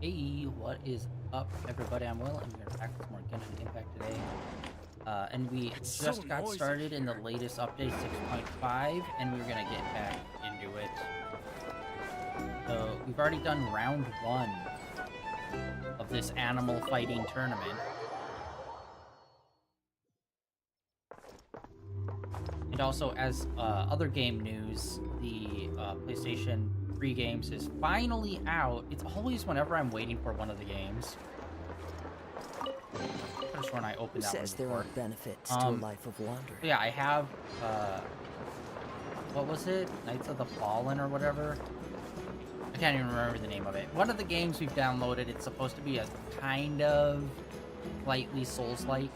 Hey, what is up, everybody? I'm Will, and we're back with more Genshin Impact today. And we It's just so got noisy started in the here. latest update, 6.5, and we're gonna get back into it. So, we've already done round 1 of this animal fighting tournament. And also, as other game news, the PlayStation 3 games is finally out. It's always whenever I'm waiting for one of the games. I could have sworn I Who opened that one says there before. aren't benefits to a life of wandering? Yeah, I have, what was it? Knights of the Fallen or whatever? I can't even remember the name of it. One of the games we've downloaded, it's supposed to be a kind of slightly Souls-like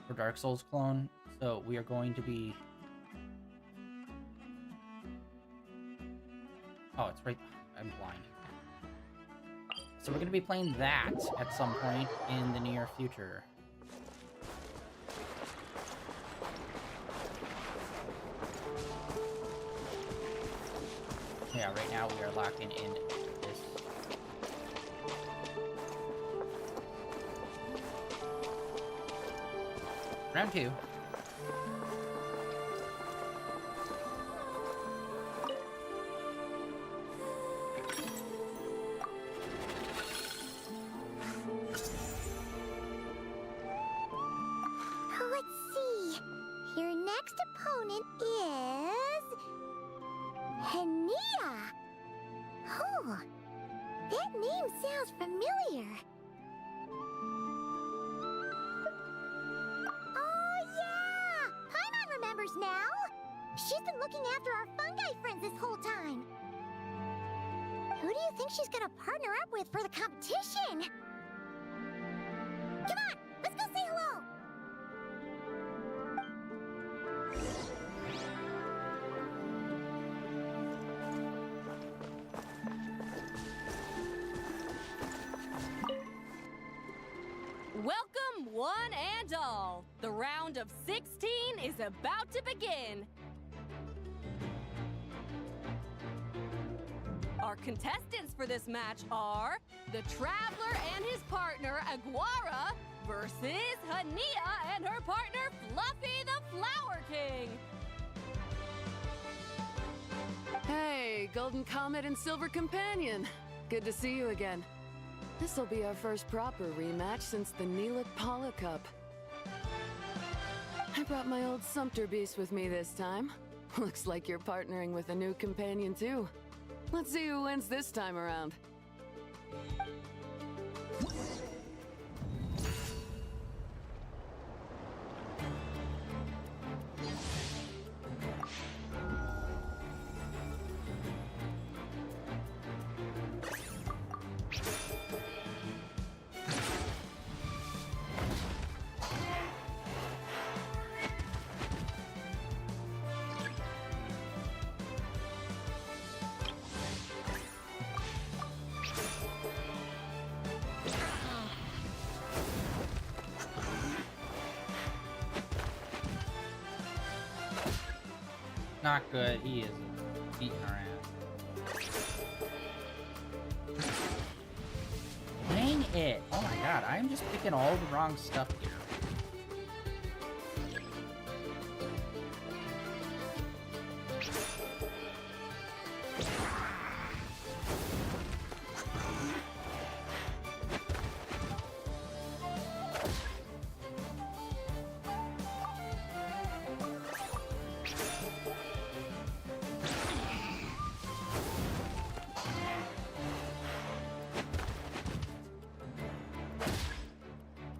or Dark Souls clone. So we are going to be... Oh, it's right... I'm blind. So we're going to be playing that at some point in the near future. Yeah, right now we are locking in this. Round 2. Let's see. Your next opponent is... Hania. Oh, that name sounds familiar. Oh, yeah! Paimon remembers now. She's been looking after our fungi friends this whole time. Who do you think she's gonna partner up with for the competition? Come on, let's go say hello. Welcome, one and all. The round of 16 is about to begin. Our contestants for this match are the Traveler and his partner, Aguara, versus Hania and her partner, Fluffy the Flower King. Hey, Golden Comet and Silver Companion. Good to see you again. This'll be our first proper rematch since the Neelix Paula Cup. I brought my old Sumpter Beast with me this time. Looks like you're partnering with a new companion too. Let's see who wins this time around. Not good. He is beating our ass. Dang it. Oh my god, I'm just picking all the wrong stuff here.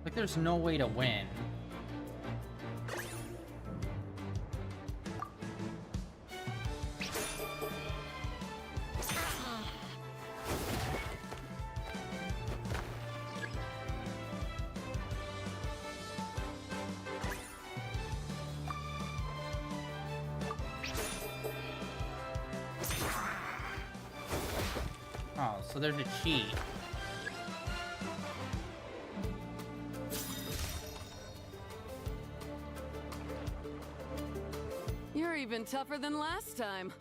Like, there's no way to win. Oh, so there's a cheat. You're even tougher than last time.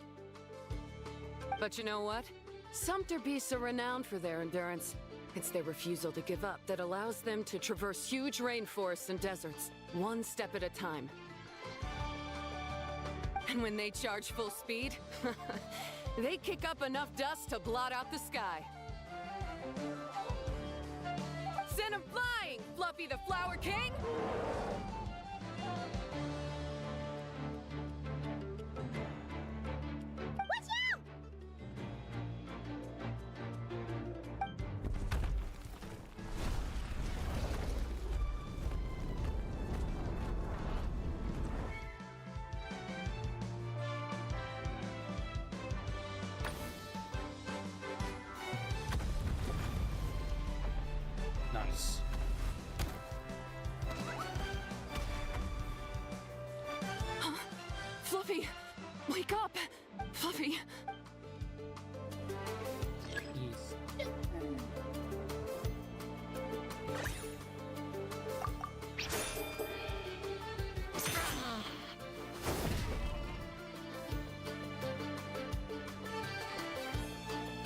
But you know what? Sumpter beasts are renowned for their endurance. It's their refusal to give up that allows them to traverse huge rainforests and deserts, one step at a time. And when they charge full speed, they kick up enough dust to blot out the sky. Send him flying, Fluffy the Flower King! Watch out! Nice. Fluffy, wake up! Fluffy! He's...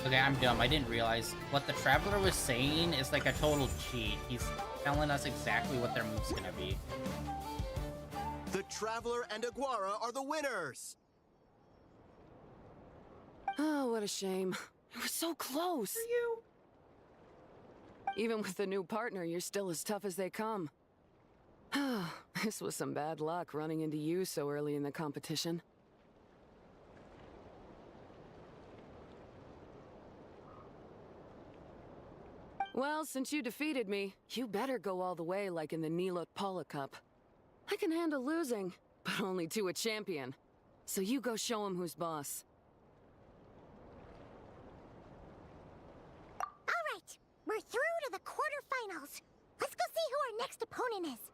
Okay, I'm dumb. I didn't realize what the Traveler was saying is like a total cheat. He's telling us exactly what their move's gonna be. The Traveler and Aguara are the winners! Oh, what a shame. It was so close. For you. Even with the new partner, you're still as tough as they come. This was some bad luck running into you so early in the competition. Well, since you defeated me, you better go all the way like in the Nilot Paula Cup. I can handle losing, but only to a champion. So you go show him who's boss. All right, we're through to the quarterfinals. Let's go see who our next opponent is.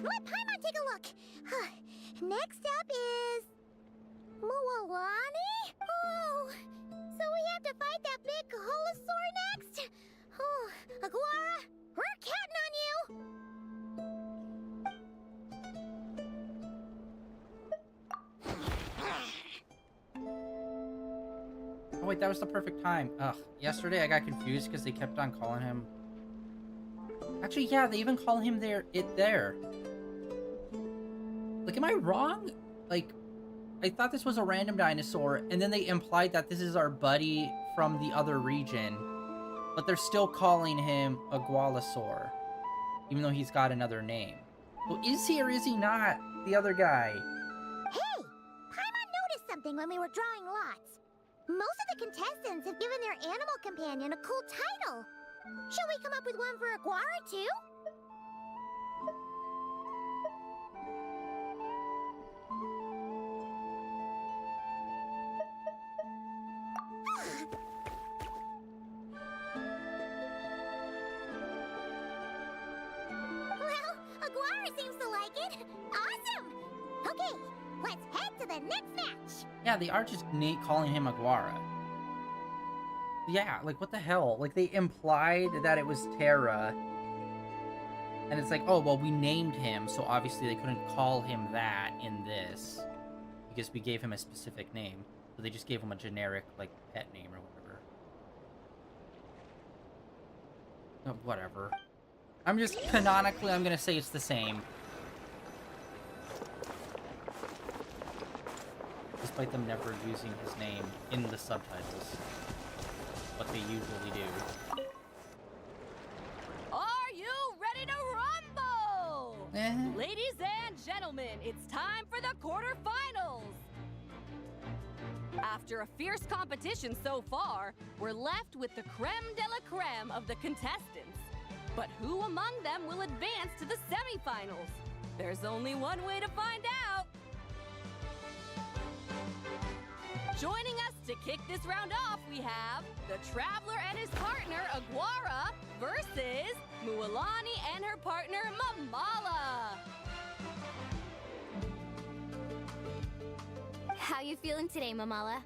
Let Paimon take a look. Next up is... Mualani? Oh, so we have to fight that big holosaur next? Oh, Aguara, we're counting on you! Oh wait, that was the perfect time. Ugh, yesterday I got confused because they kept on calling him... Actually, yeah, they even call him there. Like, am I wrong? Like, I thought this was a random dinosaur, and then they implied that this is our buddy from the other region, but they're still calling him a Gualasaur, even though he's got another name. So is he or is he not the other guy? Hey! Paimon noticed something when we were drawing lots. Most of the contestants have given their animal companion a cool title. Shall we come up with one for Aguara, too? Well, Aguara seems to like it. Awesome! Okay, let's head to the next match. Yeah, they are just calling him Aguara. Yeah, like, what the hell? Like, they implied that it was Terra. And it's like, oh, well, we named him, so obviously they couldn't call him that in this. Because we gave him a specific name. So they just gave him a generic, like, pet name or whatever. Oh, whatever. I'm just, canonically, I'm gonna say it's the same. Despite them never using his name in the subtitles. What they usually do. Are you ready to rumble? Ladies and gentlemen, it's time for the quarterfinals. After a fierce competition so far, we're left with the creme de la creme of the contestants. But who among them will advance to the semifinals? There's only one way to find out. Joining us to kick this round off, we have the Traveler and his partner, Aguara, versus Mualani and her partner, Mamala. How you feeling today, Mamala?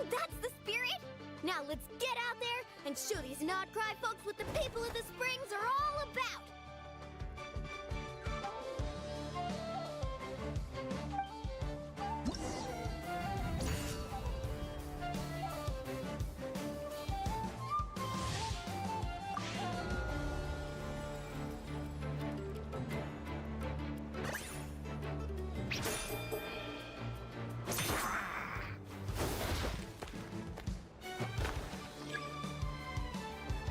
That's the spirit! Now let's get out there and show these not-cry folks what the people of the Springs are all about!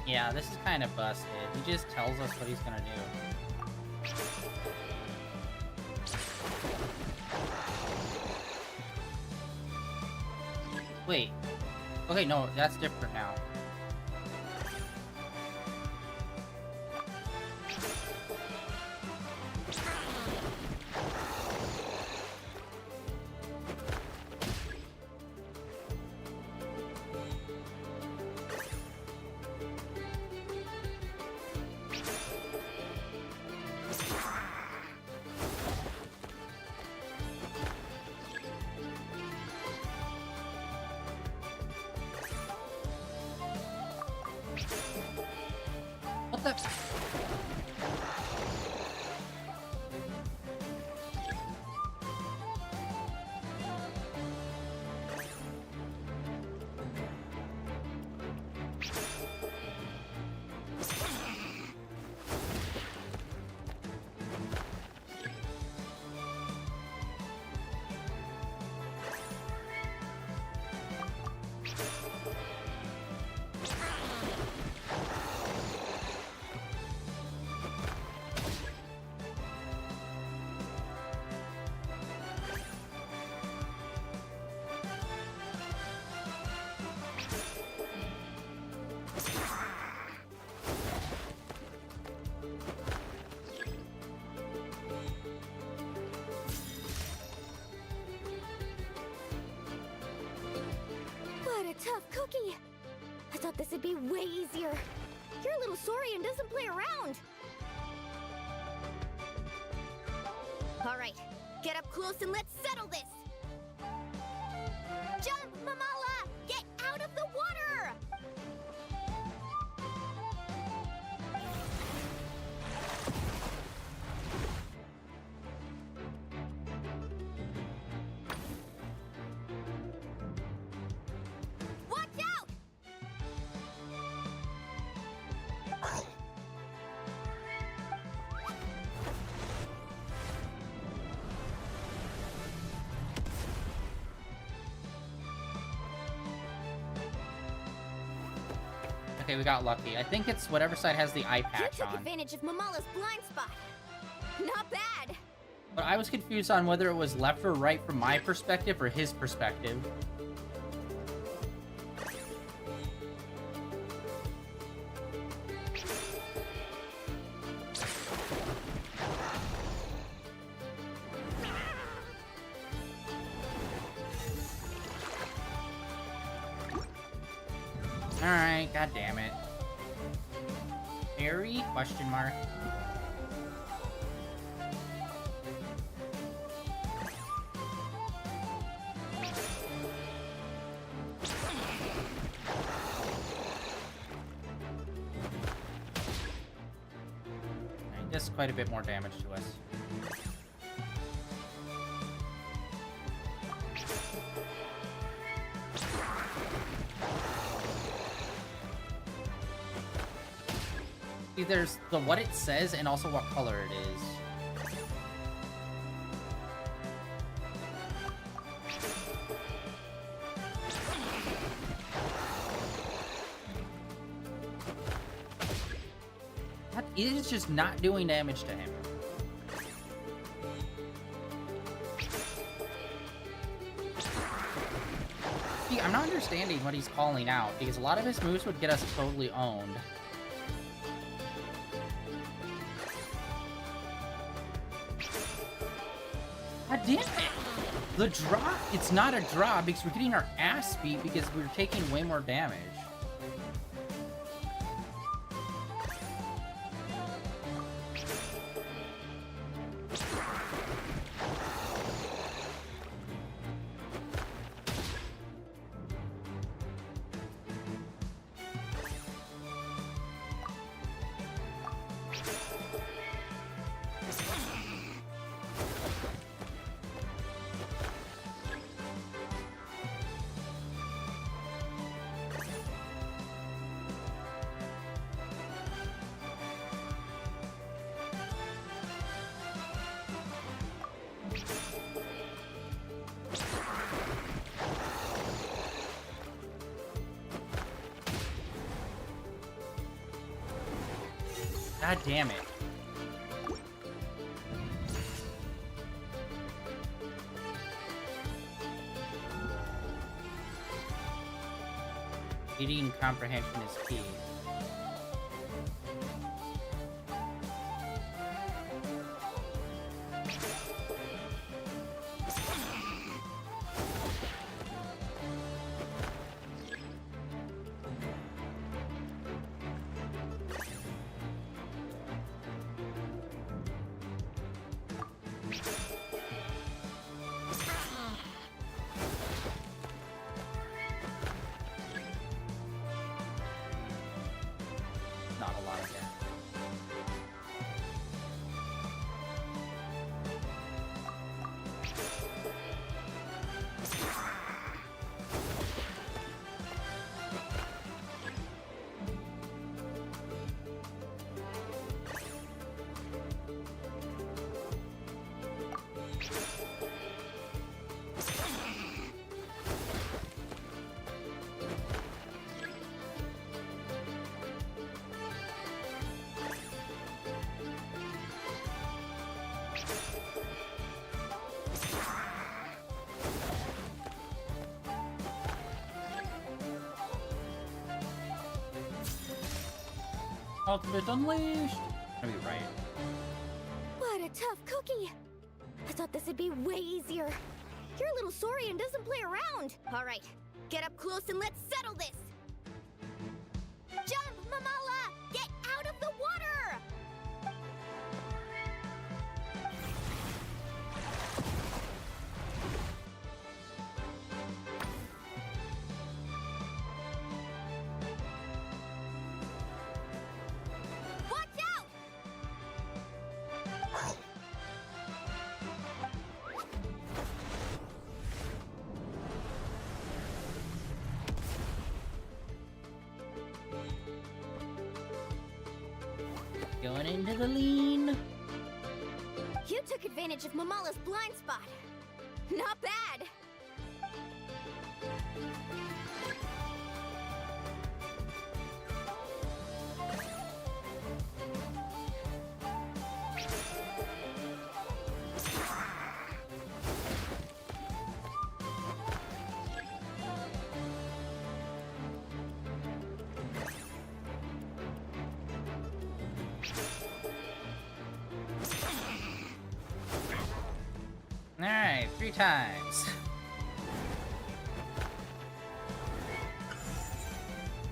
Yeah, this is kind of busted. He just tells us what he's gonna do. Wait. Okay, no, that's different now. What the? What a tough cookie! I thought this would be way easier. Your little Saurian doesn't play around. All right, get up close and let's settle this. Jump, Mamala! Get out of the water! Watch out! Okay, we got lucky. I think it's whatever side has the eye You patch took on. advantage of Mamala's blind spot. Not bad. But I was confused on whether it was left or right from my perspective or his perspective. Alright, god damn it. Harry? Question mark. Alright, this is quite a bit more damage to us. See, there's the what it says and also what color it is. That is just not doing damage to him. See, I'm not understanding what he's calling out, because a lot of his moves would get us totally owned. God damn it! The drop, it's not a drop because we're getting our ass beat because we're taking way more damage. God damn it. Reading comprehension is key. Not a lot of damage. Ultimate unleashed! I'll be right. What a tough cookie! I thought this would be way easier. Your little Saurian doesn't play around. All right, get up close and let's settle this. Jump, Mamala! Get out of the water! Watch out! Going into the lean. You took advantage of Mamala's blind spot. Not bad. Alright, 3 times.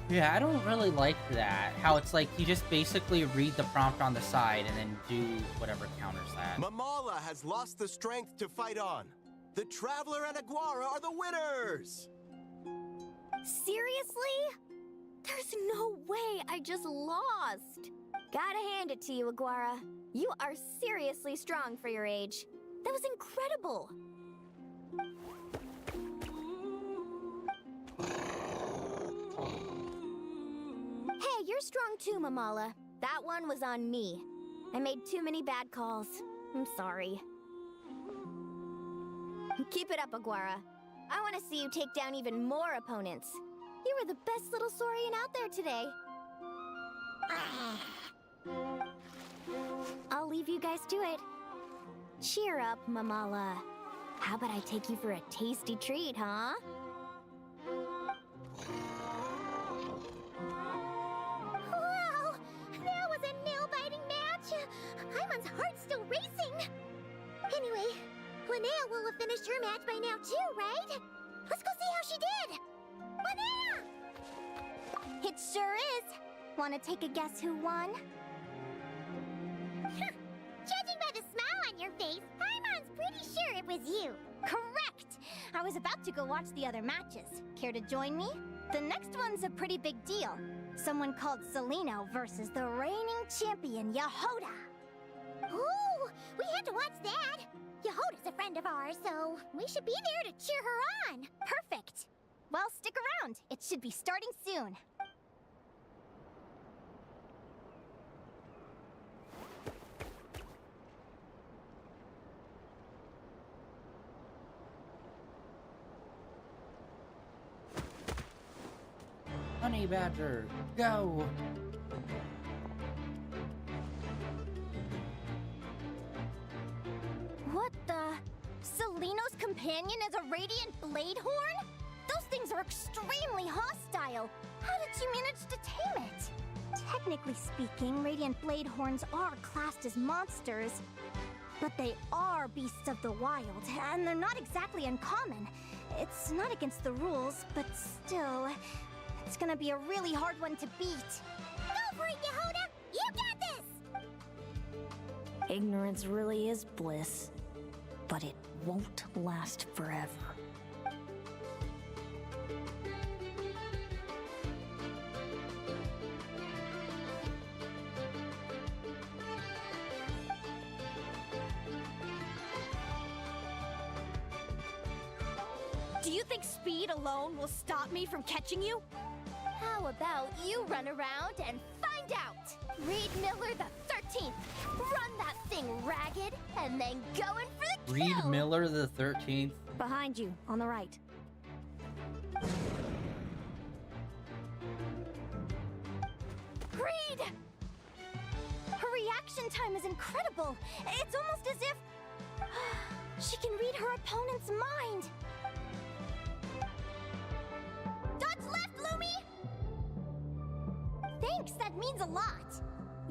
Yeah, I don't really like that. How it's like you just basically read the prompt on the side and then do whatever counters that. Mamala has lost the strength to fight on. The Traveler and Aguara are the winners! Seriously? There's no way I just lost. Gotta hand it to you, Aguara. You are seriously strong for your age. That was incredible. Hey, you're strong too, Mamala. That one was on me. I made too many bad calls. I'm sorry. Keep it up, Aguara. I want to see you take down even more opponents. You were the best little Saurian out there today. I'll leave you guys to it. Cheer up, Mamala. How about I take you for a tasty treat, huh? Wow! That was a nail-biting match! Hyman's heart's still racing! Anyway, Linnea will have finished her match by now too, right? Let's go see how she did! Linnea! It sure is! Wanna take a guess who won? Judging by the smile on your face, Paimon's pretty sure it was you. Correct! I was about to go watch the other matches. Care to join me? The next one's a pretty big deal. Someone called Celino versus the reigning champion, Yehoda. Ooh, we had to watch that. Yehoda's a friend of ours, so we should be there to cheer her on. Perfect. Well, stick around. It should be starting soon. Honey Badger, go! Seleno's companion is a radiant blade horn? Those things are extremely hostile. How did you manage to tame it? Technically speaking, radiant blade horns are classed as monsters. But they are beasts of the wild, and they're not exactly uncommon. It's not against the rules, but still, it's gonna be a really hard one to beat. Go for it, Yehoda! You got this! Ignorance really is bliss, but it won't last forever. Do you think speed alone will stop me from catching you? How about you run around and find out? Reed Miller the 13th. Run that thing ragged, and then go in for the kill. Reed Miller the 13th. Behind you, on the right. Reed! Her reaction time is incredible. It's almost as if she can read her opponent's mind. Dodge left, Lumi! Thanks, that means a lot.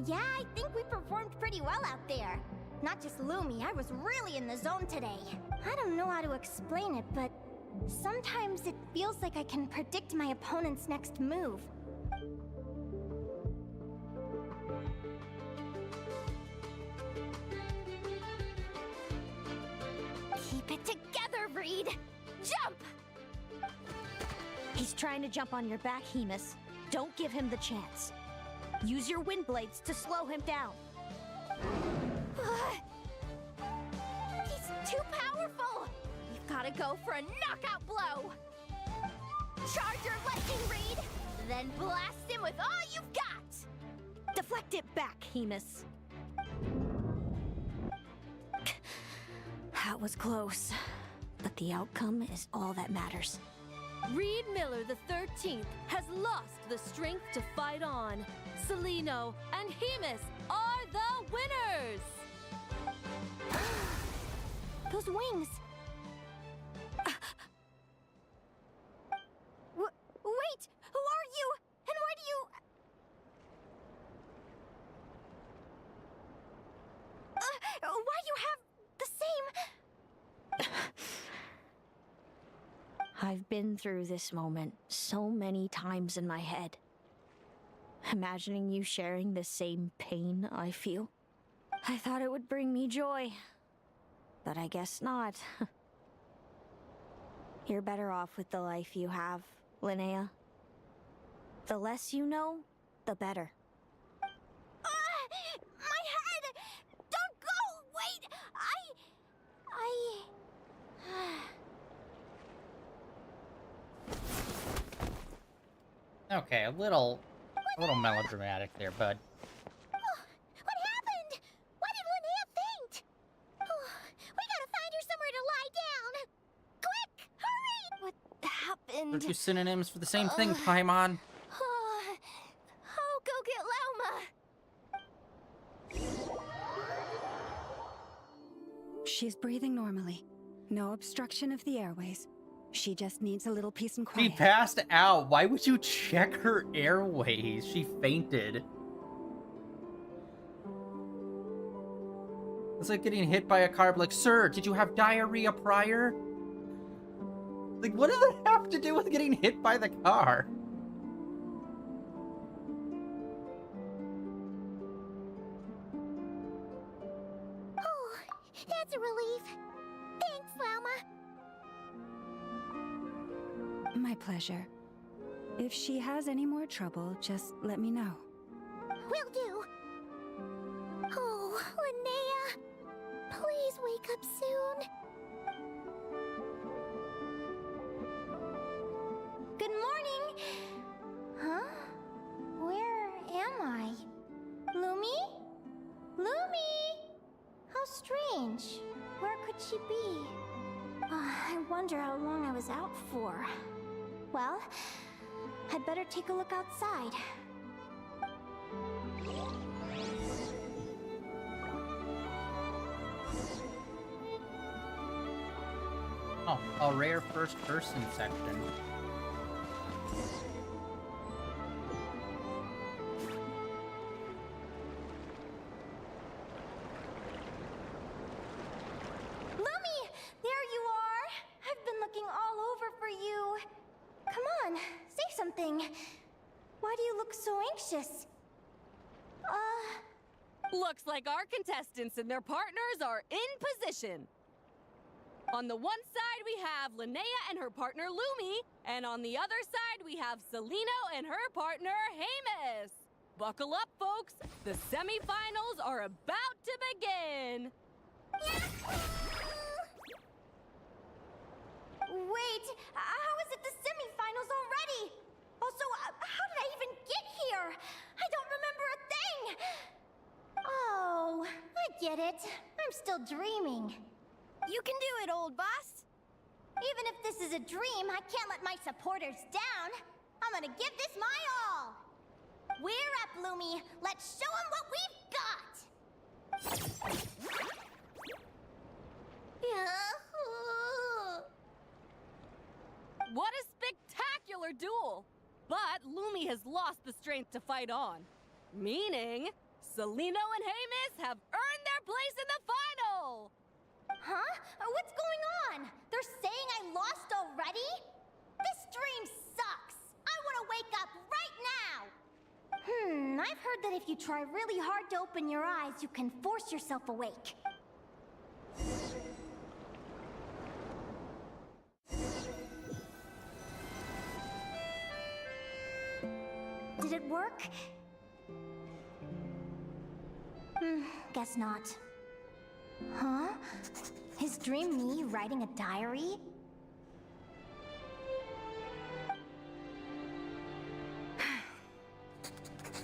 Yeah, I think we performed pretty well out there. Not just Lumi, I was really in the zone today. I don't know how to explain it, but sometimes it feels like I can predict my opponent's next move. Keep it together, Reed! Jump! He's trying to jump on your back, Hemus. Don't give him the chance. Use your wind blades to slow him down. He's too powerful! You've gotta go for a knockout blow! Charge your lightning, Reed! Then blast him with all you've got! Deflect it back, Hemus. That was close, but the outcome is all that matters. Reed Miller the 13th has lost the strength to fight on. Seleno and Hemus are the winners! Those wings! Wait! Who are you? And why do you... why you have the same... I've been through this moment so many times in my head. Imagining you sharing the same pain I feel. I thought it would bring me joy, but I guess not. You're better off with the life you have, Linnea. The less you know, the better. My head! Don't go! Wait! Okay, a little melodramatic there, bud. What happened? Why did Linnea faint? We gotta find her somewhere to lie down! Quick! Hurry! What happened? They're two synonyms for the same thing, Paimon. I'll go get Lauma. She's breathing normally. No obstruction of the airways. She just needs a little peace and She quiet. passed out. Why would you check her airways? She fainted. It's like getting hit by a car. Like, sir, did you have diarrhea prior? Like, what does that have to do with getting hit by the car? Oh, that's a relief. Thanks, Lauma. My pleasure. If she has any more trouble, just let me know. Will do. Oh, Linnea. Please wake up soon. Good morning. Huh? Where am I? Lumi? Lumi! How strange. Where could she be? I wonder how long I was out for. Well, I'd better take a look outside. Oh, a rare first-person section. Lumi! There you are! I've been looking all over for you. Come on, say something. Why do you look so anxious? Looks like our contestants and their partners are in position. On the one side, we have Linnea and her partner Lumi, and on the other side, we have Celino and her partner Hamus. Buckle up, folks. The semifinals are about to begin. Wait, how is it the semifinals already? Also, how did I even get here? I don't remember a thing! Oh, I get it. I'm still dreaming. You can do it, old boss. Even if this is a dream, I can't let my supporters down. I'm gonna give this my all. We're up, Lumi. Let's show them what we've got! What a spectacular duel! But Lumi has lost the strength to fight on. Meaning, Celino and Hamus have earned their place in the final! Huh? What's going on? They're saying I lost already? This dream sucks! I want to wake up right now! I've heard that if you try really hard to open your eyes, you can force yourself awake. Did it work? Guess not. Huh? Is Dream me writing a diary?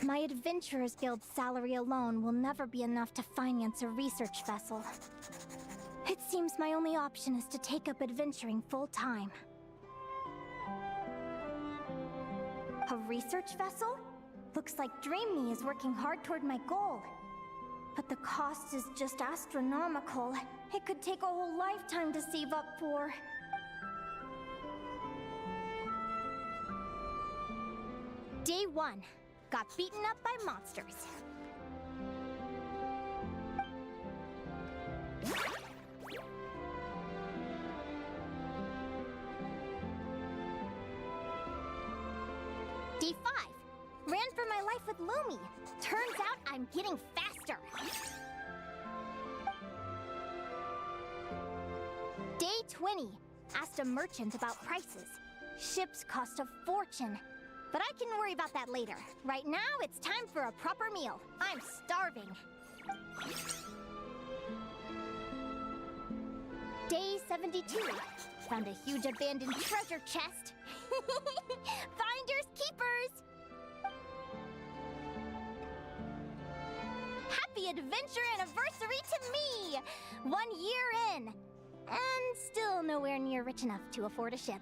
My Adventurers Guild salary alone will never be enough to finance a research vessel. It seems my only option is to take up adventuring full-time. A research vessel? Looks like Dream Me is working hard toward my goal. But the cost is just astronomical. It could take a whole lifetime to save up for. Day 1. Got beaten up by monsters. Day 5. Ran for my life with Lumi. Turns out I'm getting faster. Day 20. Asked a merchant about prices. Ships cost a fortune. But I can worry about that later. Right now, it's time for a proper meal. I'm starving. Day 72. Found a huge abandoned treasure chest. Finders keepers! Happy adventure anniversary to me! 1 year in. And still nowhere near rich enough to afford a ship.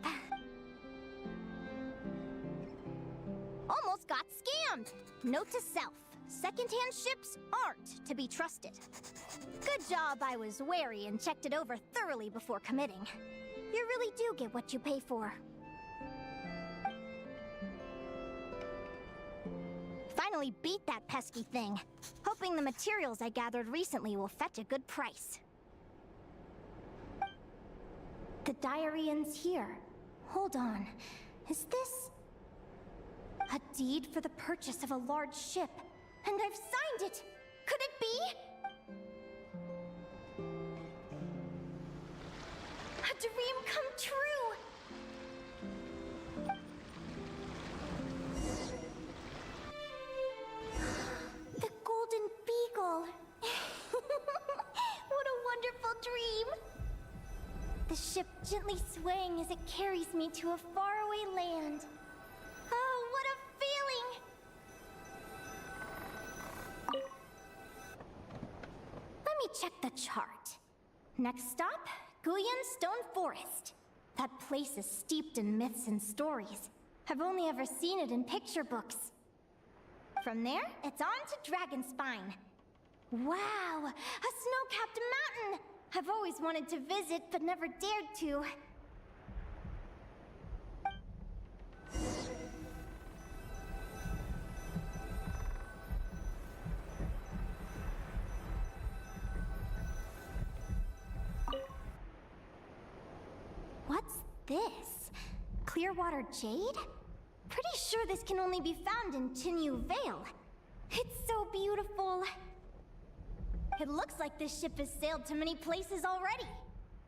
Almost got scammed! Note to self, secondhand ships aren't to be trusted. Good job I was wary and checked it over thoroughly before committing. You really do get what you pay for. Finally beat that pesky thing. Hoping the materials I gathered recently will fetch a good price. The diary ends here. Hold on. Is this... a deed for the purchase of a large ship? And I've signed it! Could it be? A dream come true! The Golden Beagle! What a wonderful dream! The ship gently swaying as it carries me to a faraway land. Oh, what a feeling! Let me check the chart. Next stop, Guyan Stone Forest. That place is steeped in myths and stories. I've only ever seen it in picture books. From there, it's on to Dragonspine. Wow, a snow-capped mountain! I've always wanted to visit, but never dared to. this? Clearwater jade? Pretty sure this can only be found in Tinyu Vale. It's so beautiful. It looks like this ship has sailed to many places already.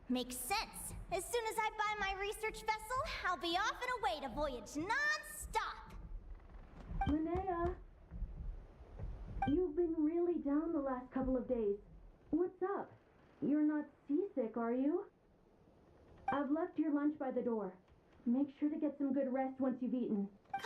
Makes sense. As soon as I buy my research vessel, I'll be off and away to voyage non-stop. Linnea, you've been really down the last couple of days. What's up? You're not seasick, are you? I've left your lunch by the door. Make sure to get some good rest once you've eaten. Coming!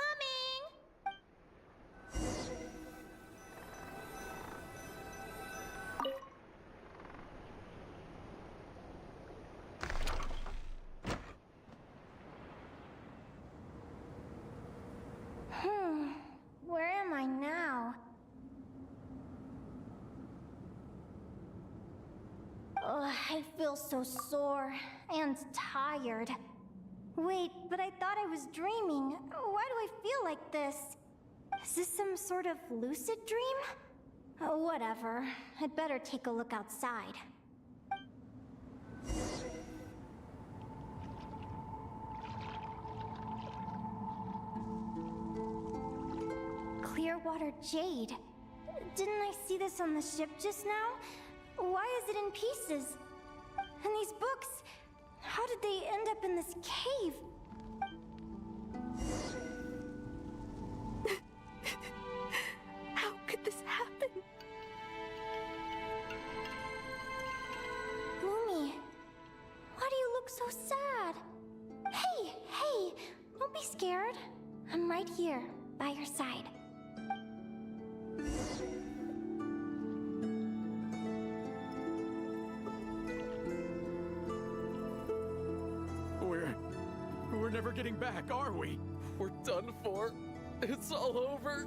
Where am I now? Ugh, I feel so sore and tired. Wait, but I thought I was dreaming. Why do I feel like this? Is this some sort of lucid dream? Oh, whatever. I'd better take a look outside. Clearwater jade. Didn't I see this on the ship just now? Why is it in pieces? And these books, how did they end up in this cave? How could this happen? Lumi, why do you look so sad? Hey, hey, don't be scared. I'm right here, by your side. We're never getting back, are we? We're done for. It's all over.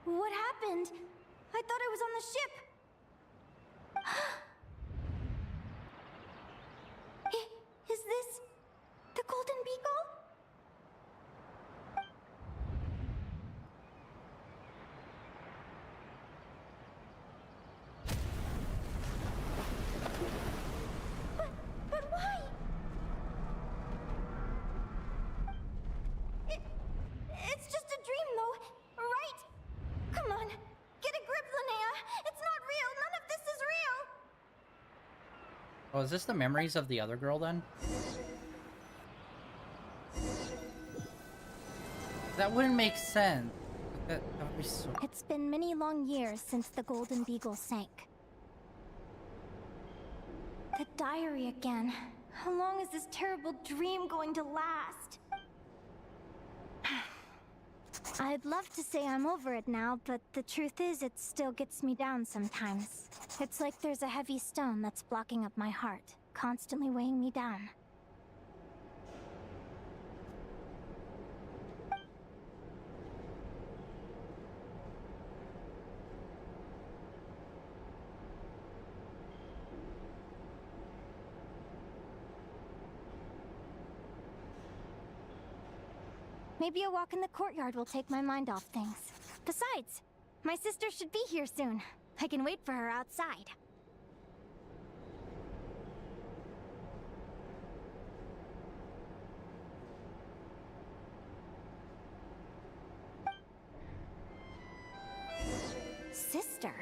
What happened? I thought I was on the ship. Is this the Golden Beagle? But why? It's just a dream, though, right? Come on, get a grip, Linnea. It's not real. None of this is real. Oh, is this the memories of the other girl then? That wouldn't make sense. That would be so... It's been many long years since the Golden Beagle sank. The diary again. How long is this terrible dream going to last? I'd love to say I'm over it now, but the truth is it still gets me down sometimes. It's like there's a heavy stone that's blocking up my heart, constantly weighing me down. Maybe a walk in the courtyard will take my mind off things. Besides, my sister should be here soon. I can wait for her outside. Sister?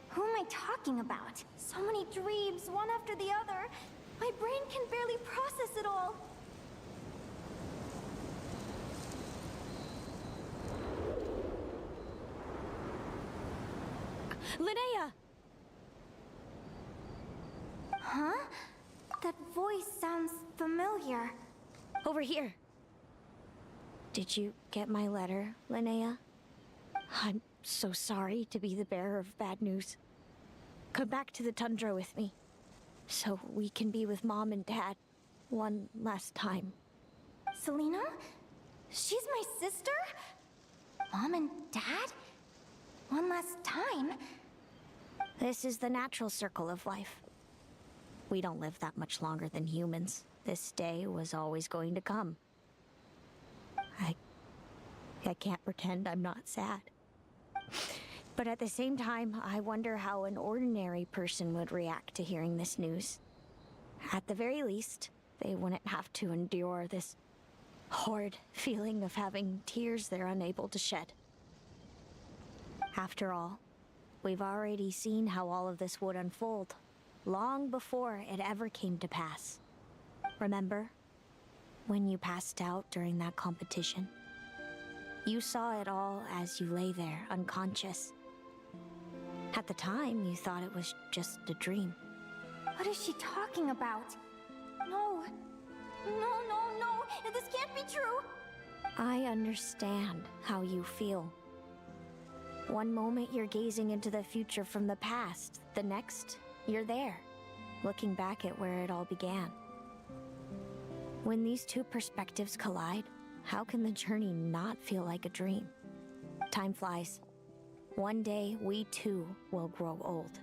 Who am I talking about? So many dreams, one after the other. My brain can barely process it all. Linnea! Huh? That voice sounds familiar. Over here. Did you get my letter, Linnea? I'm so sorry to be the bearer of bad news. Come back to the tundra with me, so we can be with Mom and Dad one last time. Selena? She's my sister? Mom and Dad? One last time? This is the natural circle of life. We don't live that much longer than humans. This day was always going to come. I can't pretend I'm not sad. But at the same time, I wonder how an ordinary person would react to hearing this news. At the very least, they wouldn't have to endure this horrid feeling of having tears they're unable to shed. After all, we've already seen how all of this would unfold, long before it ever came to pass. Remember, when you passed out during that competition? You saw it all as you lay there, unconscious. At the time, you thought it was just a dream. What is she talking about? No. This can't be true. I understand how you feel. One moment you're gazing into the future from the past, the next, you're there, looking back at where it all began. When these two perspectives collide, how can the journey not feel like a dream? Time flies. One day, we too will grow old.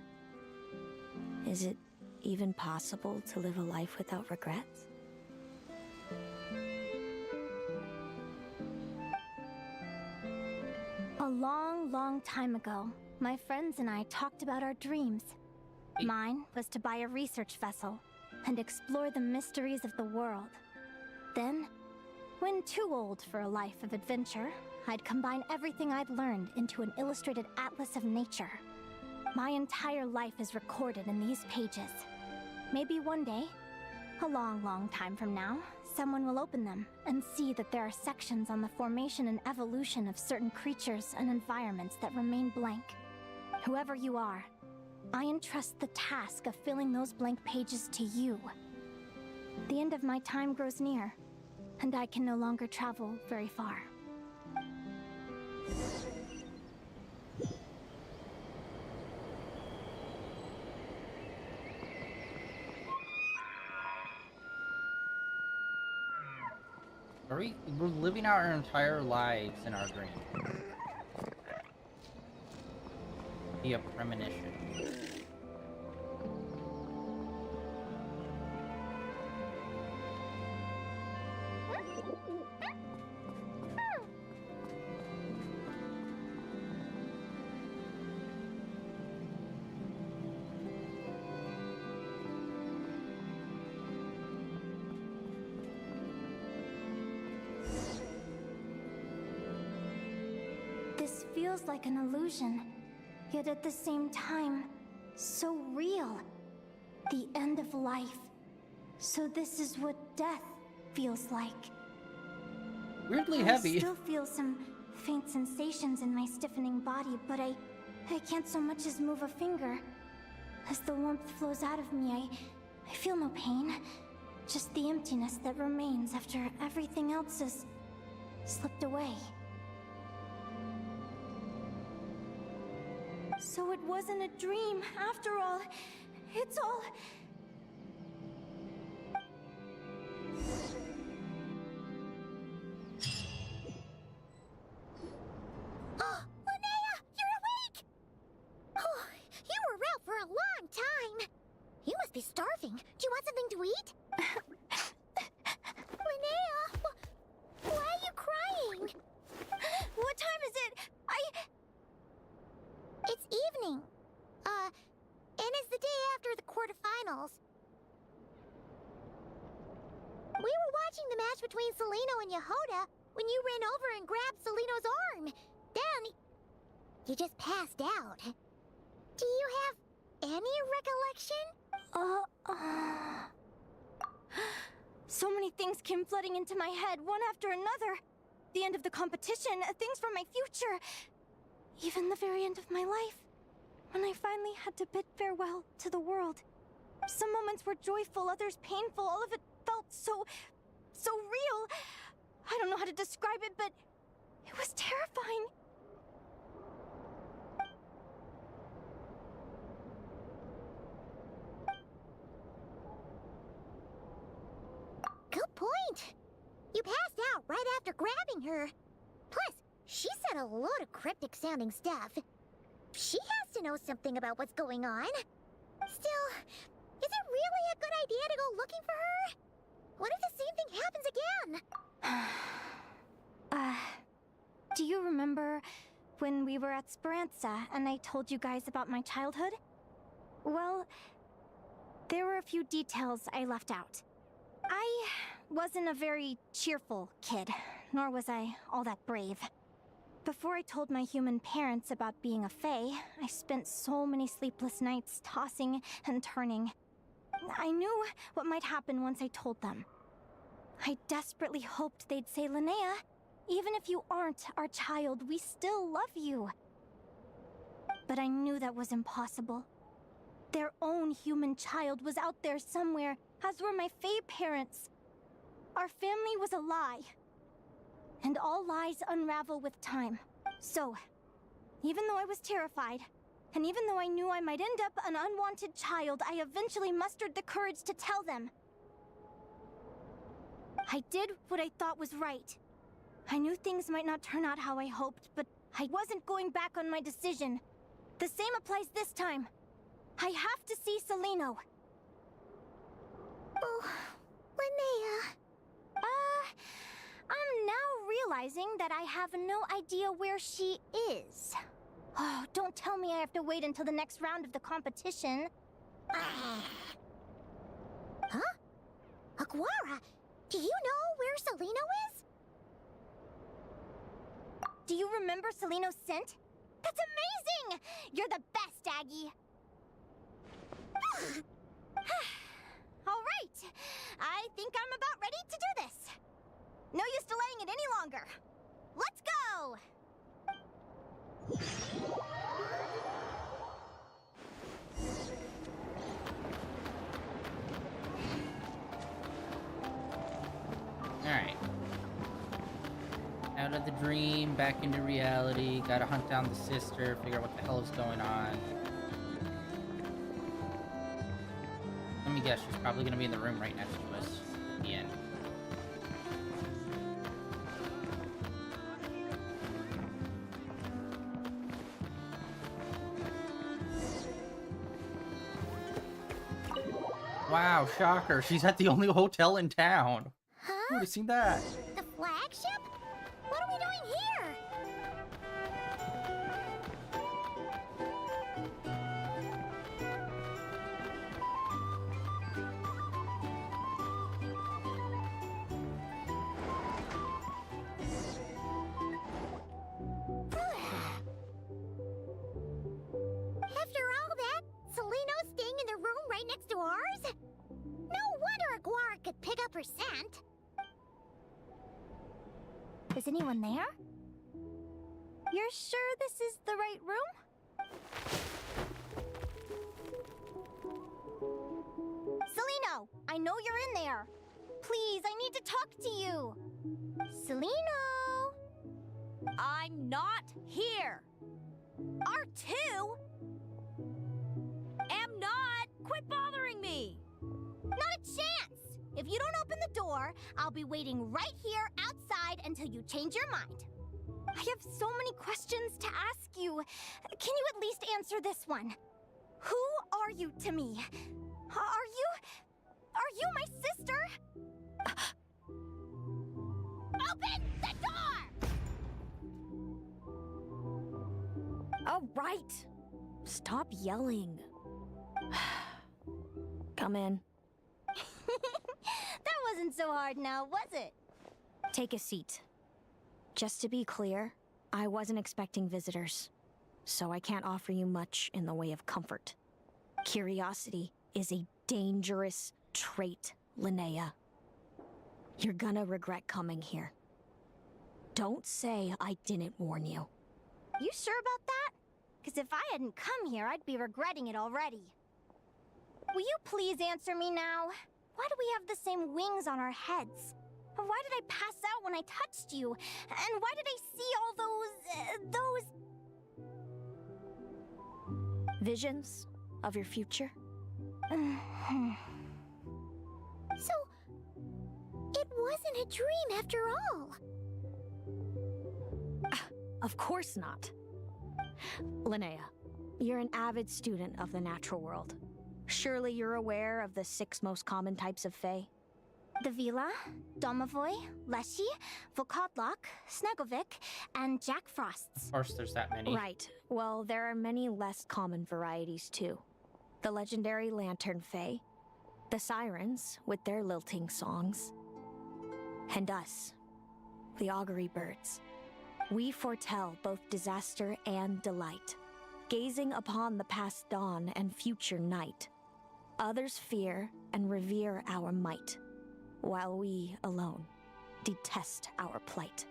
Is it even possible to live a life without regrets? A long time ago, my friends and I talked about our dreams. Mine was to buy a research vessel and explore the mysteries of the world. Then, when too old for a life of adventure, I'd combine everything I'd learned into an illustrated atlas of nature. My entire life is recorded in these pages. Maybe one day, a long time from now, someone will open them and see that there are sections on the formation and evolution of certain creatures and environments that remain blank. Whoever you are, I entrust the task of filling those blank pages to you. The end of my time grows near, and I can no longer travel very far. We're living out our entire lives in our dream. Be a premonition. This feels like an illusion, yet at the same time, so real. The end of life. So this is what death feels like. Weirdly heavy. I still feel some faint sensations in my stiffening body, but I can't so much as move a finger. As the warmth flows out of me, I feel no pain. Just the emptiness that remains after everything else has slipped away. So it wasn't a dream, after all. It's all... Oh, Linnea! You're awake! Oh, you were out for a long time. You must be starving. Do you want something to eat? Linnea! Why are you crying? What time is it? It's evening. And it's the day after the quarterfinals. We were watching the match between Celino and Yehoda when you ran over and grabbed Celino's arm. Then, you just passed out. Do you have any recollection? So many things came flooding into my head, one after another. The end of the competition, things from my future. Even the very end of my life, when I finally had to bid farewell to the world. Some moments were joyful, others painful, all of it felt so real. I don't know how to describe it, but it was terrifying. Good point. You passed out right after grabbing her. Plus, she said a load of cryptic-sounding stuff. She has to know something about what's going on. Still, is it really a good idea to go looking for her? What if the same thing happens again? Do you remember when we were at Speranza and I told you guys about my childhood? Well, there were a few details I left out. I wasn't a very cheerful kid, nor was I all that brave. Before I told my human parents about being a fae, I spent so many sleepless nights tossing and turning. I knew what might happen once I told them. I desperately hoped they'd say, Linnea, even if you aren't our child, we still love you. But I knew that was impossible. Their own human child was out there somewhere, as were my fae parents. Our family was a lie. And all lies unravel with time. So, even though I was terrified, and even though I knew I might end up an unwanted child, I eventually mustered the courage to tell them. I did what I thought was right. I knew things might not turn out how I hoped, but I wasn't going back on my decision. The same applies this time. I have to see Celino. Oh, Linnea. I'm now realizing that I have no idea where she is. Oh, don't tell me I have to wait until the next round of the competition. Huh? Aguara, do you know where Celino is? Do you remember Celino's scent? That's amazing! You're the best, Aggie! All right, I think I'm about ready to do this. No use delaying it any longer. Let's go! Alright. Out of the dream, back into reality. Gotta hunt down the sister, figure out what the hell is going on. Let me guess, she's probably gonna be in the room right next to us at the end. Wow, shocker. She's at the only hotel in town. Huh? Who would have seen that? The flagship? What are we doing here? After all that, Celino's staying in the room right next to ours? No wonder Aguara could pick up her scent. Is anyone there? You're sure this is the right room? Celino, I know you're in there. Please, I need to talk to you. Celino! I'm not here. R2? Am not. Quit bothering me. Not a chance! If you don't open the door, I'll be waiting right here outside until you change your mind. I have so many questions to ask you. Can you at least answer this one? Who are you to me? Are you my sister? Open the door! All right. Stop yelling. Come in. That wasn't so hard now, was it? Take a seat. Just to be clear, I wasn't expecting visitors, so I can't offer you much in the way of comfort. Curiosity is a dangerous trait, Linnea. You're gonna regret coming here. Don't say I didn't warn you. You sure about that? Because if I hadn't come here, I'd be regretting it already. Will you please answer me now? Why do we have the same wings on our heads? Why did I pass out when I touched you? And why did I see all those... Visions of your future? So, it wasn't a dream after all. Of course not. Linnea, you're an avid student of the natural world. Surely you're aware of the 6 most common types of fae? The Vila, Domovoy, Leshy, Volkodlok, Snegovic, and Jack Frosts. Of course, there's that many. Right. Well, there are many less common varieties, too. The legendary Lantern Fae, the Sirens with their lilting songs, and us, the Augury Birds. We foretell both disaster and delight, gazing upon the past dawn and future night. Others fear and revere our might, while we alone detest our plight.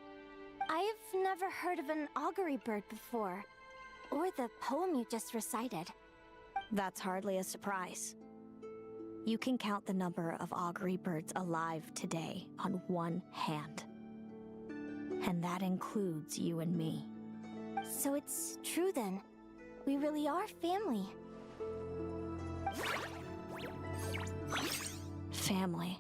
I've never heard of an augury bird before, or the poem you just recited. That's hardly a surprise. You can count the number of augury birds alive today on one hand. And that includes you and me. So it's true then. We really are family. Family.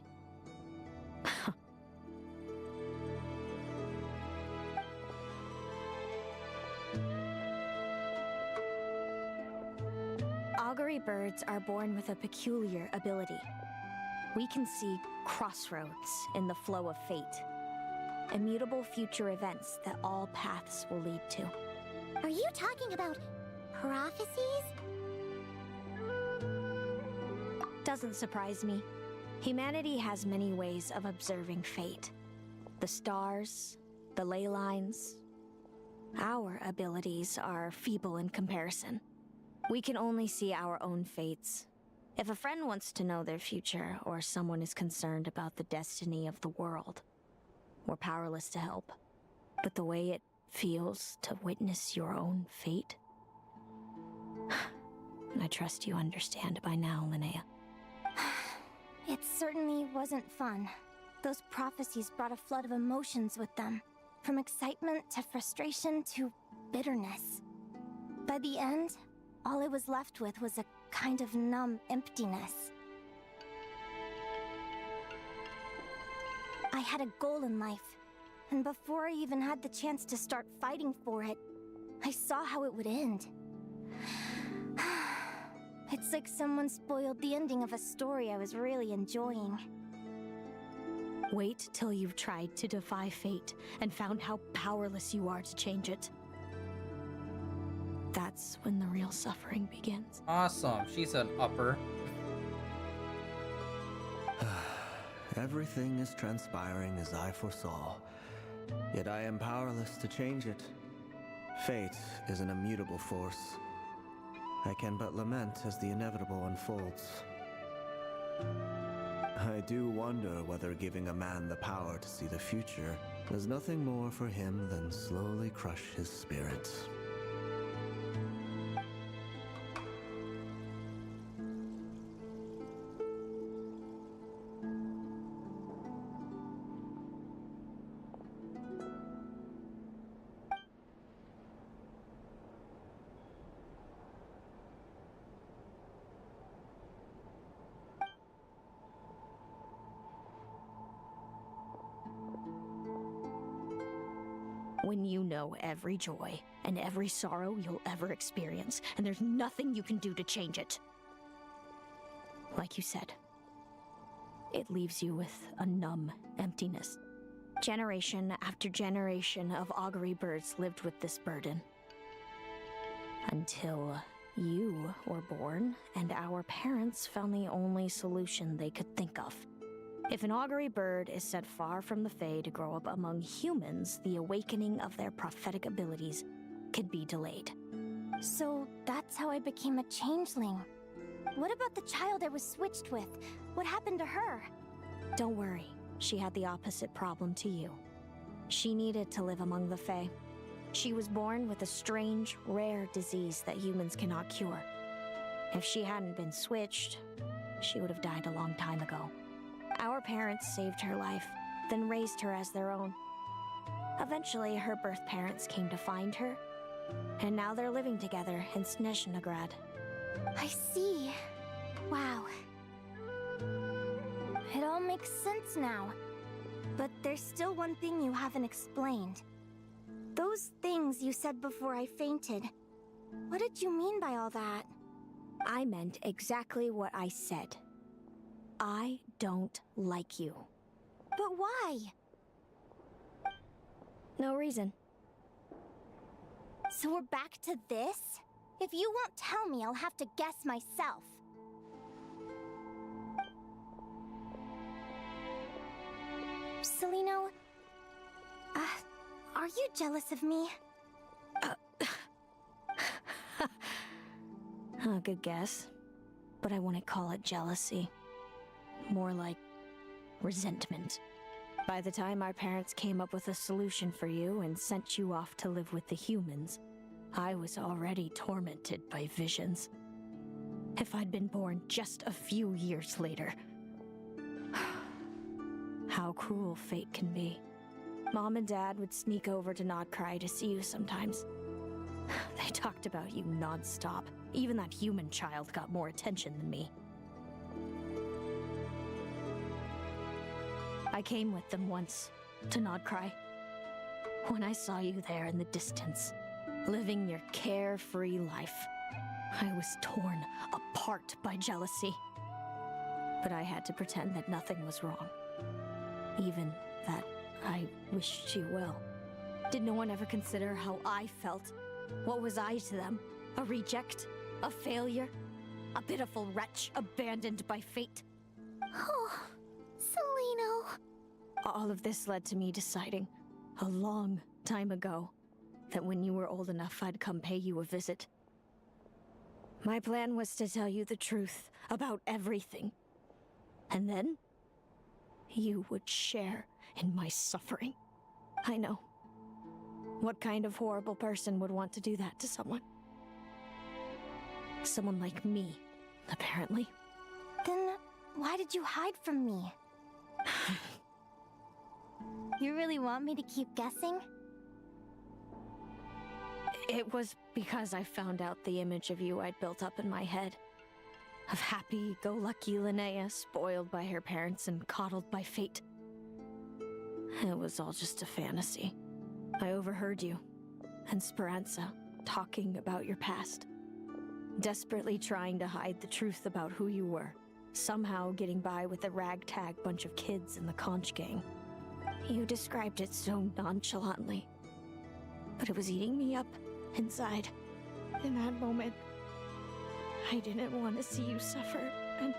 Augury birds are born with a peculiar ability. We can see crossroads in the flow of fate. Immutable future events that all paths will lead to. Are you talking about prophecies? Doesn't surprise me. Humanity has many ways of observing fate. The stars, the ley lines. Our abilities are feeble in comparison. We can only see our own fates. If a friend wants to know their future, or someone is concerned about the destiny of the world, we're powerless to help. But the way it feels to witness your own fate, I trust you understand by now, Linnea. It certainly wasn't fun. Those prophecies brought a flood of emotions with them. From excitement to frustration to bitterness. By the end, all I was left with was a kind of numb emptiness. I had a goal in life, and before I even had the chance to start fighting for it, I saw how it would end. It's like someone spoiled the ending of a story I was really enjoying. Wait till you've tried to defy fate and found how powerless you are to change it. That's when the real suffering begins. Awesome. She's an upper. Everything is transpiring as I foresaw, yet I am powerless to change it. Fate is an immutable force. I can but lament as the inevitable unfolds. I do wonder whether giving a man the power to see the future does nothing more for him than slowly crush his spirit. When you know every joy and every sorrow you'll ever experience, and there's nothing you can do to change it. Like you said, it leaves you with a numb emptiness. Generation after generation of augury birds lived with this burden. Until you were born, and our parents found the only solution they could think of. If an augury bird is sent far from the Fae to grow up among humans, the awakening of their prophetic abilities could be delayed. So that's how I became a changeling. What about the child I was switched with? What happened to her? Don't worry, she had the opposite problem to you. She needed to live among the Fae. She was born with a strange, rare disease that humans cannot cure. If she hadn't been switched, she would have died a long time ago. Our parents saved her life, then raised her as their own. Eventually, her birth parents came to find her, and now they're living together in Snezhnegrad. I see. Wow. It all makes sense now. But there's still one thing you haven't explained. Those things you said before I fainted. What did you mean by all that? I meant exactly what I said. I don't like you. But why? No reason. So we're back to this? If you won't tell me, I'll have to guess myself. Celino, are you jealous of me? Good guess. But I wouldn't call it jealousy. More like resentment. By the time our parents came up with a solution for you and sent you off to live with the humans, I was already tormented by visions. If I'd been born just a few years later. How cruel fate can be. Mom and Dad would sneak over to Nodcry to see you sometimes. They talked about you non-stop. Even that human child got more attention than me. I came with them once, to Nodcry. When I saw you there in the distance, living your carefree life, I was torn apart by jealousy. But I had to pretend that nothing was wrong. Even that I wished you well. Did no one ever consider how I felt? What was I to them? A reject? A failure? A pitiful wretch abandoned by fate? Oh, Celino. All of this led to me deciding, a long time ago, that when you were old enough, I'd come pay you a visit. My plan was to tell you the truth about everything. And then, you would share in my suffering. I know. What kind of horrible person would want to do that to someone? Someone like me, apparently. Then, why did you hide from me? You really want me to keep guessing? It was because I found out the image of you I'd built up in my head. Of happy-go-lucky Linnea, spoiled by her parents and coddled by fate. It was all just a fantasy. I overheard you, and Speranza, talking about your past. Desperately trying to hide the truth about who you were. Somehow getting by with a ragtag bunch of kids in the conch gang. You described it so nonchalantly. But it was eating me up, inside. In that moment, I didn't want to see you suffer, and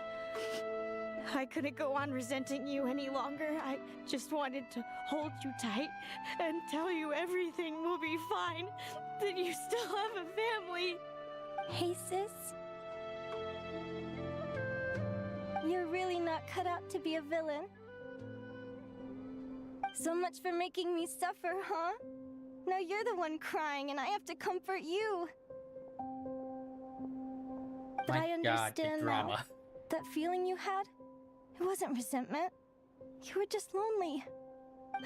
I couldn't go on resenting you any longer. I just wanted to hold you tight and tell you everything will be fine, that you still have a family. Hey, sis. You're really not cut out to be a villain. So much for making me suffer, huh? Now you're the one crying and I have to comfort you. But My I God, the understand now. drama. That feeling you had, it wasn't resentment. You were just lonely.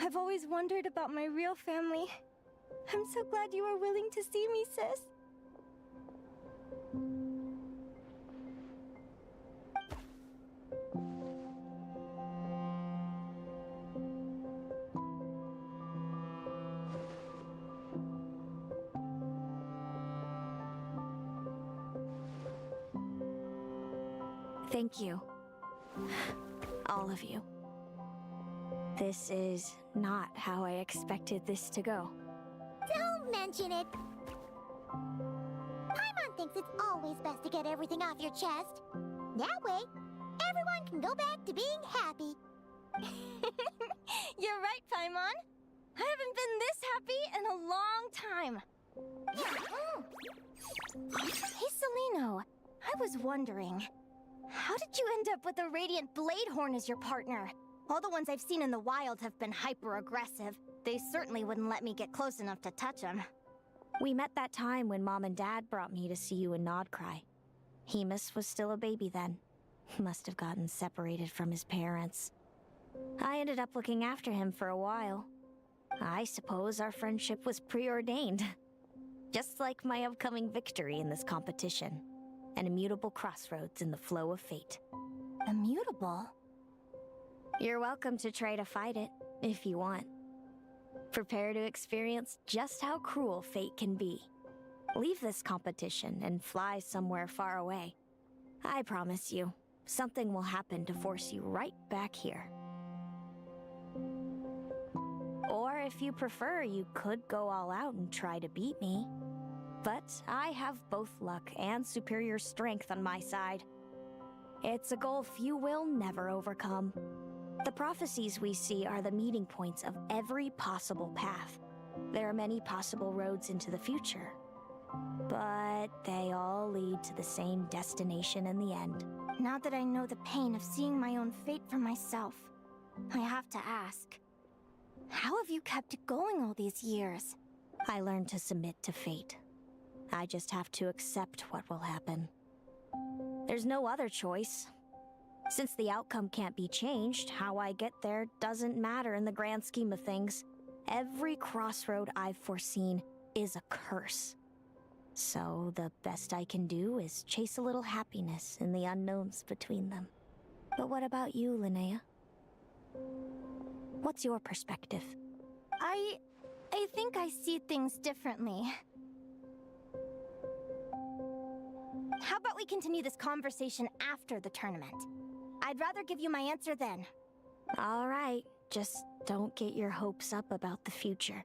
I've always wondered about my real family. I'm so glad you were willing to see me, sis. Thank you. All of you. This is not how I expected this to go. Don't mention it. Paimon thinks it's always best to get everything off your chest. That way, everyone can go back to being happy. You're right, Paimon. I haven't been this happy in a long time. Hey, Celino. I was wondering, how did you end up with a Radiant Bladehorn as your partner? All the ones I've seen in the wild have been hyper-aggressive. They certainly wouldn't let me get close enough to touch them. We met that time when Mom and Dad brought me to see you in Nodcry. Hemus was still a baby then. Must have gotten separated from his parents. I ended up looking after him for a while. I suppose our friendship was preordained. Just like my upcoming victory in this competition. An immutable crossroads in the flow of fate. Immutable? You're welcome to try to fight it, if you want. Prepare to experience just how cruel fate can be. Leave this competition and fly somewhere far away. I promise you, something will happen to force you right back here. if you prefer, you could go all out and try to beat me. But I have both luck and superior strength on my side. It's a goal few will never overcome. The prophecies we see are the meeting points of every possible path. There are many possible roads into the future, but they all lead to the same destination in the end. Now that I know the pain of seeing my own fate for myself, I have to ask, how have you kept it going all these years? I learned to submit to fate. I just have to accept what will happen. There's no other choice. Since the outcome can't be changed, how I get there doesn't matter in the grand scheme of things. Every crossroad I've foreseen is a curse. So the best I can do is chase a little happiness in the unknowns between them. But what about you, Linnea? What's your perspective? I think I see things differently. How about we continue this conversation after the tournament? I'd rather give you my answer then. All right, just don't get your hopes up about the future.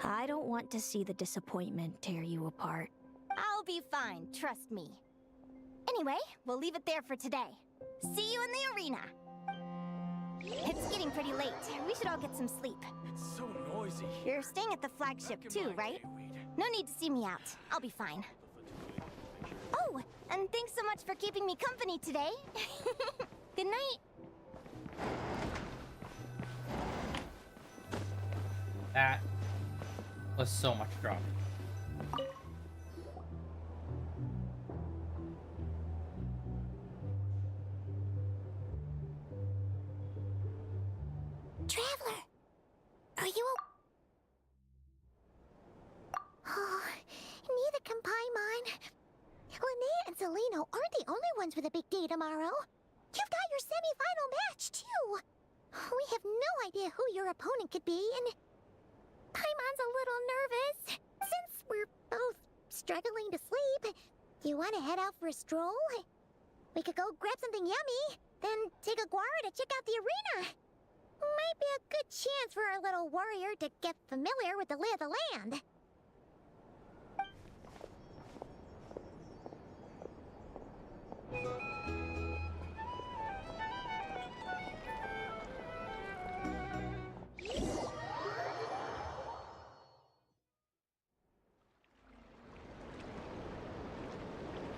I don't want to see the disappointment tear you apart. I'll be fine, trust me. Anyway, we'll leave it there for today. See you in the arena! It's getting pretty late. We should all get some sleep. It's so noisy. You're staying at the flagship too, right? No need to see me out. I'll be fine. Oh, and thanks so much for keeping me company today. Good night. That was so much drama. Traveler, are you Oh, neither can Paimon. Linnea and Celino aren't the only ones with a big day tomorrow. You've got your semi-final match, too. We have no idea who your opponent could be, and Paimon's a little nervous. Since we're both struggling to sleep, you want to head out for a stroll? We could go grab something yummy, then take a guara to check out the arena. Might be a good chance for our little warrior to get familiar with the lay of the land.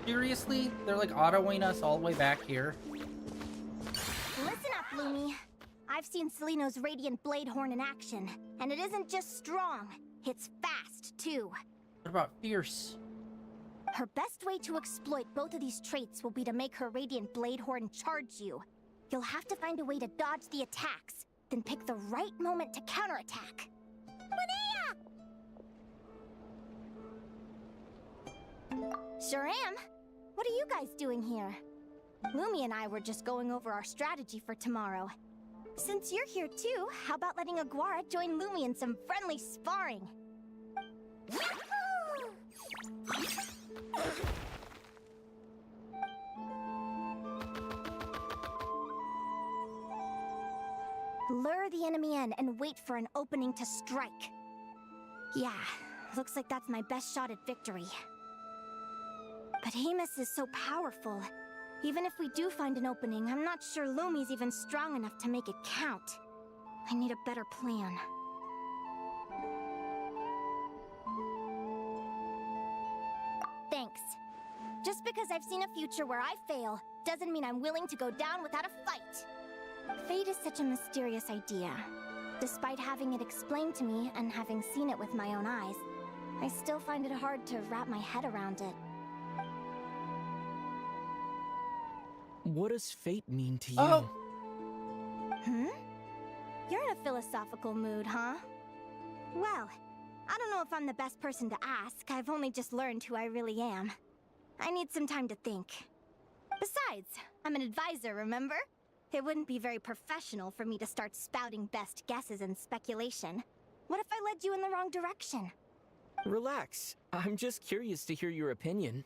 Seriously? They're like autoing us all the way back here? Listen up, Lumi. I've seen Celino's Radiant Blade Horn in action, and it isn't just strong, it's fast, too. What about fierce? Her best way to exploit both of these traits will be to make her Radiant Blade Horn charge you. You'll have to find a way to dodge the attacks, then pick the right moment to counterattack. Linnea! Sure am. What are you guys doing here? Lumi and I were just going over our strategy for tomorrow. Since you're here too, how about letting Aguara join Lumi in some friendly sparring? Lure the enemy in and wait for an opening to strike. Yeah, looks like that's my best shot at victory. But Amos is so powerful. Even if we do find an opening, I'm not sure Lumi's even strong enough to make it count. I need a better plan. Thanks. Just because I've seen a future where I fail, doesn't mean I'm willing to go down without a fight. Fate is such a mysterious idea. Despite having it explained to me and having seen it with my own eyes, I still find it hard to wrap my head around it. What does fate mean to you? Oh. You're in a philosophical mood, huh? Well, I don't know if I'm the best person to ask. I've only just learned who I really am. I need some time to think. Besides, I'm an advisor, remember? It wouldn't be very professional for me to start spouting best guesses and speculation. What if I led you in the wrong direction? Relax. I'm just curious to hear your opinion.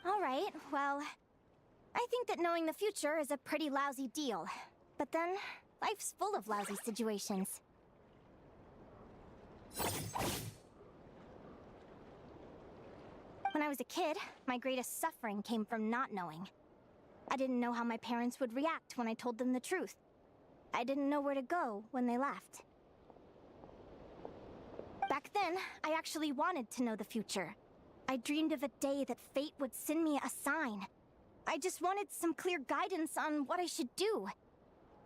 Alright, well, I think that knowing the future is a pretty lousy deal. But then, Life's full of lousy situations. When I was a kid, my greatest suffering came from not knowing. I didn't know how my parents would react when I told them the truth. I didn't know where to go when they left. Back then, I actually wanted to know the future. I dreamed of a day that fate would send me a sign. I just wanted some clear guidance on what I should do.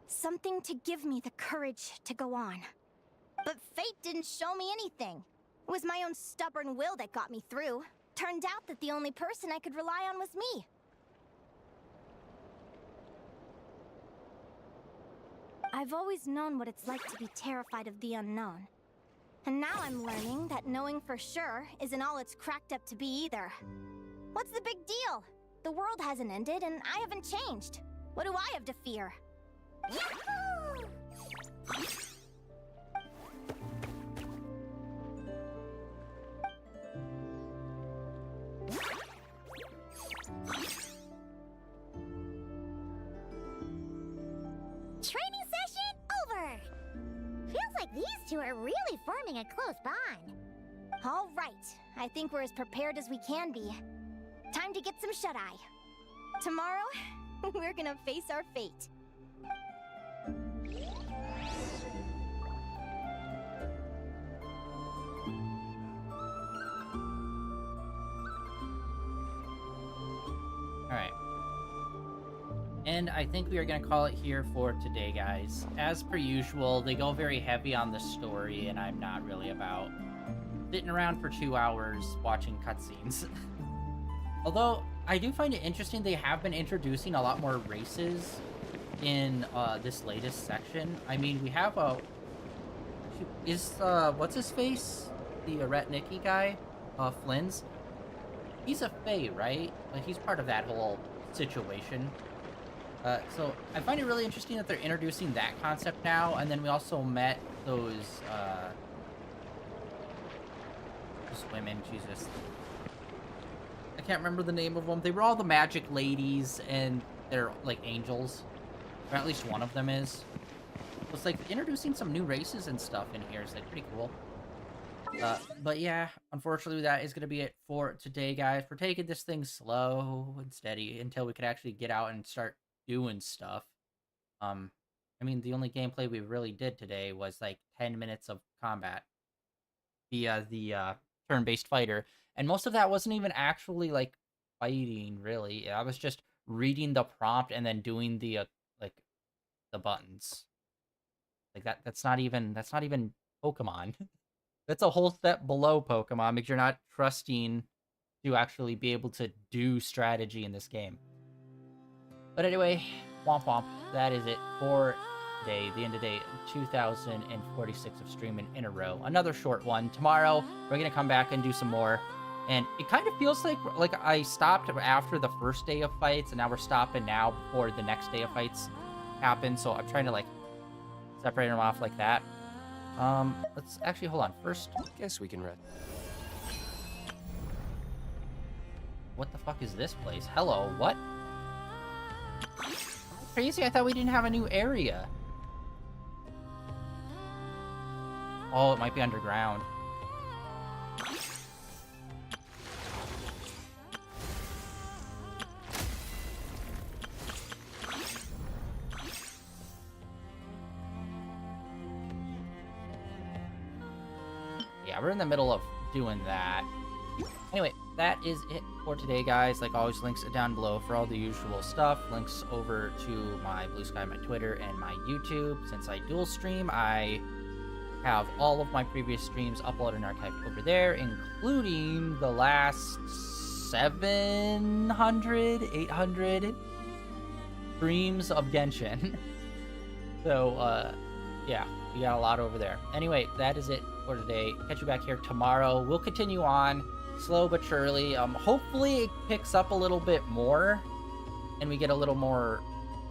Something to give me the courage to go on. But fate didn't show me anything. It was my own stubborn will that got me through. Turned out that the only person I could rely on was me. I've always known what it's like to be terrified of the unknown. And now I'm learning that knowing for sure isn't all it's cracked up to be either. What's the big deal? The world hasn't ended and I haven't changed. What do I have to fear? Yahoo! Training session over! Feels like these two are really forming a close bond. All right, I think we're as prepared as we can be. Time to get some shut-eye. Tomorrow, we're gonna face our fate. Alright. And I think we are going to call it here for today, guys. As per usual, they go very heavy on the story, and I'm not really about sitting around for 2 hours watching cutscenes. Although, I do find it interesting they have been introducing a lot more races in this latest section. I mean, we have a... what's his face? The Retniki guy? Flynn's? He's a Fae, right? Like, he's part of that whole situation. So I find it really interesting that they're introducing that concept now, and then we also met those women, Jesus. I can't remember the name of them. They were all the magic ladies, and they're, like, angels. Or at least one of them is. So it's, like, introducing some new races and stuff in here is, like, pretty cool. But yeah, unfortunately that is going to be it for today, guys. We're taking this thing slow and steady until we can actually get out and start doing stuff. I mean, the only gameplay we really did today was like 10 minutes of combat via the turn-based fighter, and most of that wasn't even actually like fighting, really. I was just reading the prompt and then doing the like the buttons. Like that's not even Pokemon. That's a whole step below Pokemon, because you're not trusting to actually be able to do strategy in this game. But anyway, womp womp, that is it for today. The end of day 2046 of streaming in a row. Another short one. Tomorrow, we're going to come back and do some more. And it kind of feels like I stopped after the first day of fights, and now we're stopping now before the next day of fights happen. So I'm trying to, like, separate them off like that. Let's actually, hold on. First, Guess we can rest. what the fuck is this place? Hello, what? Crazy, I thought we didn't have a new area. Oh, it might be underground. Yeah, we're in the middle of doing that. Anyway, that is it for today, guys. Like always, links down below for all the usual stuff. Links over to my Blue Sky, my Twitter, and my YouTube. Since I dual stream, I have all of my previous streams uploaded and archived over there, including the last 700, 800 streams of Genshin. So, yeah, we got a lot over there. Anyway, that is it for today. Catch you back here tomorrow. We'll continue on, slow but surely. Hopefully it picks up a little bit more, and we get a little more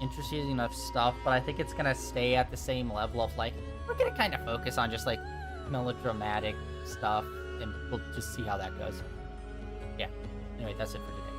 interesting enough stuff, but I think it's gonna stay at the same level of, like, we're gonna kind of focus on just, like, melodramatic stuff, and we'll just see how that goes. Yeah. Anyway, that's it for today.